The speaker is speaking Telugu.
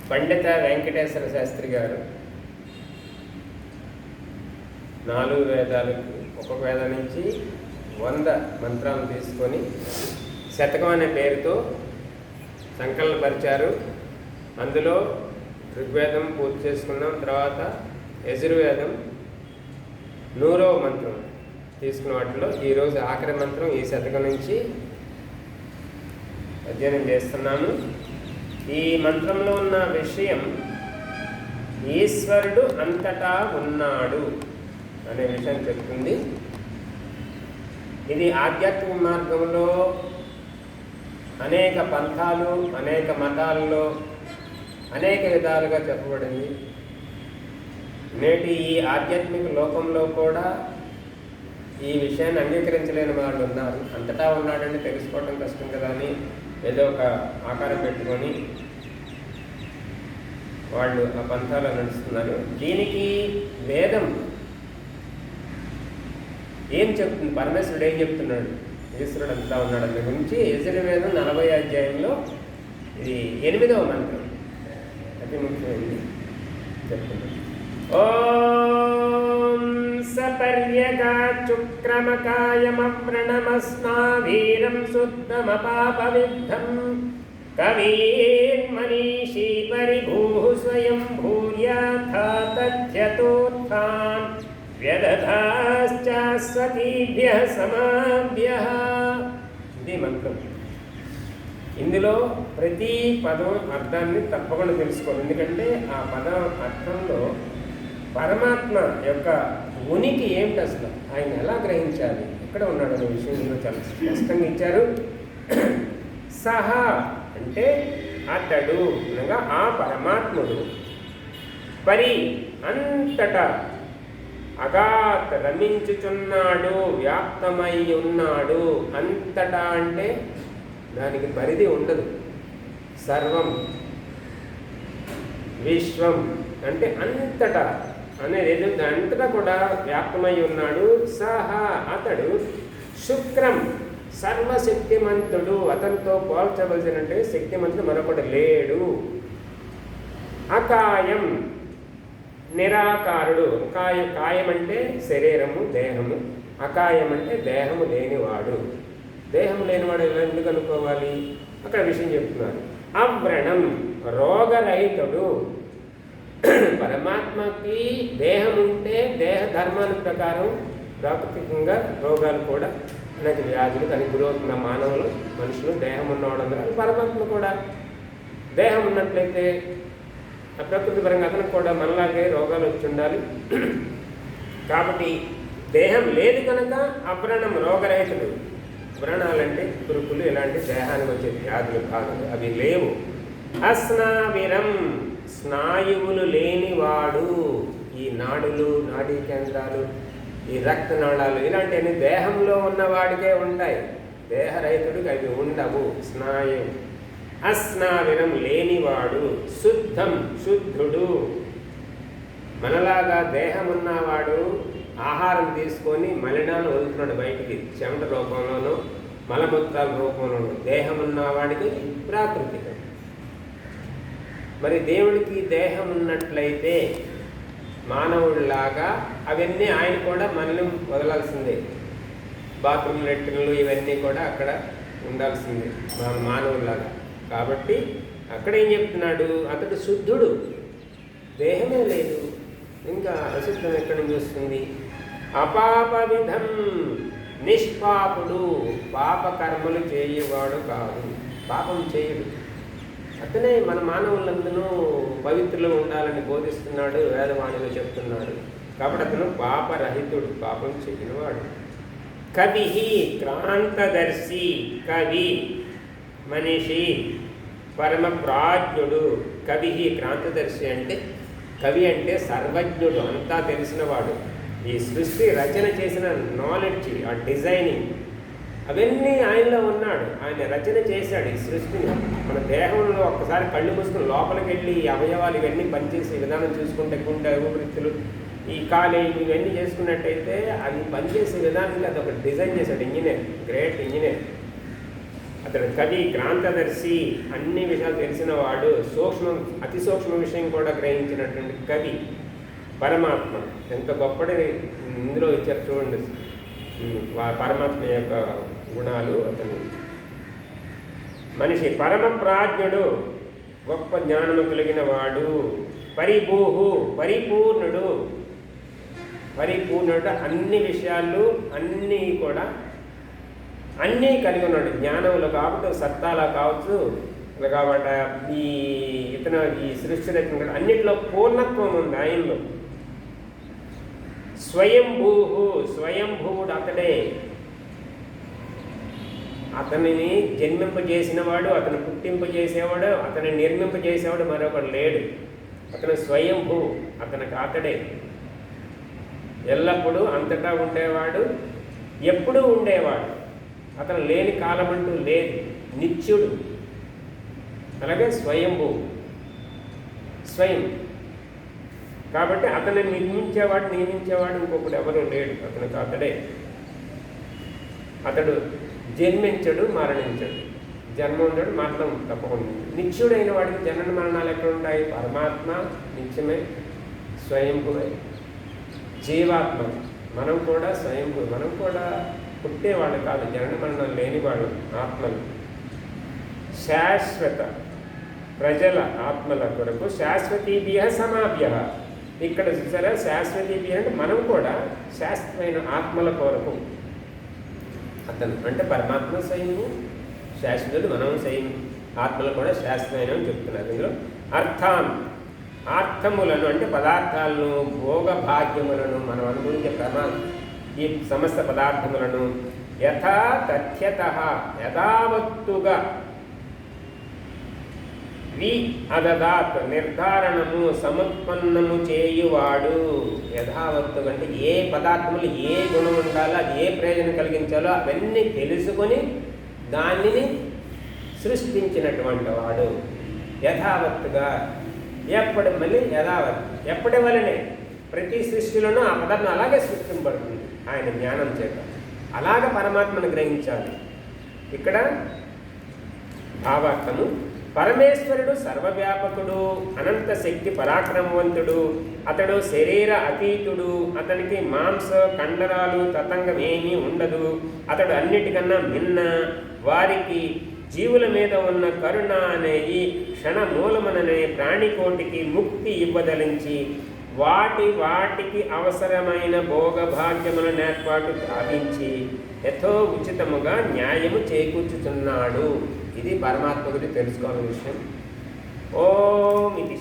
పండిత వెంకటేశ్వర శాస్త్రి గారు 4 వేదాలకు ఒక్కొక్క వేదం నుంచి 100 మంత్రాలు తీసుకొని శతకం అనే పేరుతో సంకలనపరిచారు. అందులో ఋగ్వేదం పూర్తి చేసుకున్నాం. తర్వాత యజుర్వేదం 100వ మంత్రం తీసుకున్న వాటిలో ఈరోజు ఆఖరి మంత్రం ఈ శతకం నుంచి అధ్యయనం చేస్తున్నాను. ఈ మంత్రంలో ఉన్న విషయం ఈశ్వరుడు అంతటా ఉన్నాడు అనే విషయం చెప్తుంది. ఇది ఆధ్యాత్మిక మార్గంలో అనేక పంథాలు, అనేక మతాల్లో అనేక విధాలుగా చెప్పబడింది. నేటి ఈ ఆధ్యాత్మిక లోకంలో కూడా ఈ విషయాన్ని అంగీకరించలేని వాళ్ళు ఉన్నారు. అంతటా ఉన్నాడని తెలుసుకోవడం కష్టం కదా అని ఏదో ఒక ఆకారం పెట్టుకొని వాళ్ళు ఆ పంథాలు నడుస్తున్నారు. దీనికి వేదం ఏం చెప్తుంది, పరమేశ్వరుడు ఏం చెప్తున్నాడు, ఈశ్వరుడు అంతా ఉన్నాడు అనే గురించి యజుర్వేదం 40వ అధ్యాయంలో ఇది 8వ మంత్రం అతి ముఖ్యమైనది చెప్తున్నాడు. ఓం సపర్యగా చుక్రమకాయమవ్రణమస్నావీరం శుద్ధమపాపవిద్ధం కవీర్మనీషీ పరిభూః స్వయం భూర్యాథా తథ్యతోత్థాన్ వ్యదధాశ్చాస్వతీభ్యః సమాభ్యః. ఇది మంత్రం. ఇందులో ప్రతి పదం అర్థాన్ని తప్పకుండా తెలుసుకోవాలి. ఎందుకంటే ఆ పదం అర్థంలో పరమాత్మ యొక్క ఉనికి ఏమిటి, అసలు ఆయన ఎలా గ్రహించాలి, ఎక్కడ ఉన్నాడు అనే విషయం ఇందులో చాలా స్పష్టంగా ఇచ్చారు. సహా అంటే అతడు అనగా ఆ పరమాత్ముడు పరి అంతటా అగాత్ రమించుచున్నాడు, వ్యాప్తమై ఉన్నాడు. అంతటా అంటే దానికి పరిధి ఉండదు. సర్వం విశ్వం అంటే అంతటా అనేది ఏదో అంతటా కూడా వ్యాప్తమై ఉన్నాడు. సహా అతడు శుక్రం సర్వశక్తిమంతుడు. అతనితో పోల్చవలసినంటే శక్తిమంతుడు మరొకడు లేడు. అకాయం నిరాకారుడు. కాయం అంటే శరీరము, దేహము. అకాయం అంటే దేహము లేనివాడు. దేహం లేనివాడు ఎలా ఎందుకు అనుకోవాలి, అక్కడ విషయం చెప్తున్నారు. అవ్రణం రోగరహితుడు. పరమాత్మకి దేహం ఉంటే దేహ ధర్మాల ప్రకారం ప్రాకృతికంగా రోగాలు కూడా అనేక వ్యాధులు కానీ గురవుతున్న మానవులు, మనుషులు దేహం ఉన్నవాడు. పరమాత్మ కూడా దేహం ఉన్నట్లయితే ప్రకృతి పరంగా అతనికి కూడా మనలాగే రోగాలు వచ్చి ఉండాలి. కాబట్టి దేహం లేదు కనుక అవ్రణం రోగరహితుడు. వ్రణాలంటే కురుకులు ఇలాంటి దేహానికి వచ్చే వ్యాధులు కాదు, అవి లేవు. అస్నావిరం స్నాయువులు లేనివాడు. ఈ నాడులు, నాడీ కేంద్రాలు, ఈ రక్తనాళాలు ఇలాంటివన్నీ దేహంలో ఉన్నవాడికే ఉంటాయి. దేహరహితుడికి అవి ఉండవు. స్నాయువు అస్నావిరం లేనివాడు. శుద్ధం శుద్ధుడు. మనలాగా దేహం ఉన్నవాడు ఆహారం తీసుకొని మలినాలు వదులుతున్నాడు బయటికి, చెమట రూపంలోనూ మలమూత్రాల రూపంలోనూ. దేహం ఉన్నవాడికి ప్రాకృతికం. మరి దేవుడికి దేహం ఉన్నట్లయితే మానవుడిలాగా అవన్నీ ఆయన కూడా మలినం వదలాల్సిందే. బాత్రూమ్ లెట్రిన్లు ఇవన్నీ కూడా అక్కడ ఉండాల్సిందే మానవుడిలాగా. కాబట్టి అక్కడ ఏం చెప్తున్నాడు, అతడు శుద్ధుడు. దేహమే లేదు, ఇంకా అశుద్ధం ఎక్కడి నుంచి వస్తుంది. అపాపవిధం నిష్పాపుడు. పాపకర్మలు చేయవాడు కాదు, పాపం చేయడు. అతనే మన మానవులందరూ పవిత్రులు ఉండాలని బోధిస్తున్నాడు, వేదవాణిలో చెప్తున్నాడు. కాబట్టి అతను పాపరహితుడు, పాపం చేయనివాడు. కవి క్రాంతదర్శి. కవి మనిషి, పరమ ప్రాజ్ఞుడు. కవి క్రాంతదర్శి అంటే కవి అంటే సర్వజ్ఞుడు, అంతా తెలిసినవాడు. ఈ సృష్టి రచన చేసిన నాలెడ్జ్, ఆ డిజైనింగ్ అవన్నీ ఆయనలో ఉన్నాడు. ఆయన రచన చేశాడు ఈ సృష్టిని. మన దేహంలో ఒక్కసారి కళ్ళు మూసుకుని లోపలికి వెళ్ళి ఈ అవయవాలు ఇవన్నీ పనిచేసే విధానం చూసుకుంటే గుండె, ఊపిరితిత్తులు, ఈ కాలేజీ ఇవన్నీ చేసుకున్నట్టయితే అది పనిచేసే విధానానికి అది ఒక డిజైన్ చేశాడు ఇంజనీర్, గ్రేట్ ఇంజనీర్. అతడు కవి, క్రాంతదర్శి, అన్ని విషయాలు తెలిసిన వాడు, అతి సూక్ష్మ విషయం కూడా గ్రహించినటువంటి కవి పరమాత్మ. ఎంత గొప్పటి ఇందులో ఇచ్చారు చూడండి పరమాత్మ యొక్క గుణాలు. అతను మనిషి పరమ ప్రాజ్ఞుడు, గొప్ప జ్ఞానము కలిగిన వాడు, పరిపూర్ణుడు అన్ని విషయాలు అన్నీ కూడా అన్నీ కలిగి ఉన్నాడు. జ్ఞానంలో కావచ్చు, సత్తాలో కావచ్చు, కాబట్టి ఈ సృష్టి రచన అన్నిట్లో పూర్ణత్వం ఉంది ఆయనలో. స్వయంభువుడు అతడే. అతనిని జన్మింపజేసినవాడు, అతను పుట్టింపజేసేవాడు, అతని నిర్మింపజేసేవాడు మరొకడు లేడు. అతను స్వయంభూ, అతడే ఎల్లప్పుడూ అంతటా ఉండేవాడు, ఎప్పుడూ ఉండేవాడు. అతను లేని కాలం అంటూ లేదు, నిత్యుడు. అలాగే స్వయంభూ, స్వయం. కాబట్టి అతను నియమించేవాడు ఇంకొకడు ఎవరు లేడు. అతడే. అతడు జన్మించడు, మరణించడు. జన్మ ఉండడు, మరణం తప్పకుండా. నిత్యుడైన వాడికి జనన మరణాలు ఎక్కడ ఉంటాయి? పరమాత్మ నిత్యమే, స్వయంభువే. జీవాత్మ మనం కూడా స్వయంభూ, మనం కూడా పుట్టేవాళ్ళు కాదు, జనన మరణం లేని వాళ్ళు ఆత్మలు. శాశ్వత ప్రజల ఆత్మల కొరకు శాశ్వతీభ్య సమాభ్య. ఇక్కడ చూసారా, శాశ్వతీభ్య అంటే మనం కూడా శాశ్వతమైన ఆత్మల కొరకు. అతను అంటే పరమాత్మ స్వయము శాశ్వతుడు, మనం స్వయం ఆత్మలు కూడా శాశ్వతమైన అని చెప్తున్నారు. ఇందులో అర్థములను అంటే పదార్థాలను, భోగభాగ్యములను, మనం అనుభవించే ఈ సమస్త పదార్థములను యథావత్తుగా నిర్ధారణము సముత్పన్నము చేయువాడు. యథావత్తుగా అంటే ఏ పదార్థములు ఏ గుణం ఉండాలో, అది ఏ ప్రయోజనం కలిగించాలో అవన్నీ తెలుసుకొని దానిని సృష్టించినటువంటి వాడు. యథావత్తుగా మళ్ళీ ఎప్పటి వలనే ప్రతి సృష్టిలోనూ ఆ పదార్థం అలాగే సృష్టింపబడుతుంది ఆయన జ్ఞానం చేత. అలాగ పరమాత్మను గ్రహించాలి. ఇక్కడ భావార్థము, పరమేశ్వరుడు సర్వవ్యాపకుడు, అనంత శక్తి పరాక్రమవంతుడు. అతడు శరీర అతీతుడు, అతనికి మాంస కండరాలు తతంగం ఏమీ ఉండదు. అతడు అన్నిటికన్నా మిన్న. వారికి జీవుల మీద ఉన్న కరుణ అనే ఈ క్షణమూలమననే ప్రాణికోటికి ముక్తి ఇవ్వదలించి వాటికి అవసరమైన భోగభాగ్యములను ఏర్పాటు సాధించి యథోచితముగా న్యాయము చేకూర్చుతున్నాడు. ఇది పరమాత్మ గురించి తెలుసుకోవాల్సిన విషయం. ఓం ఇది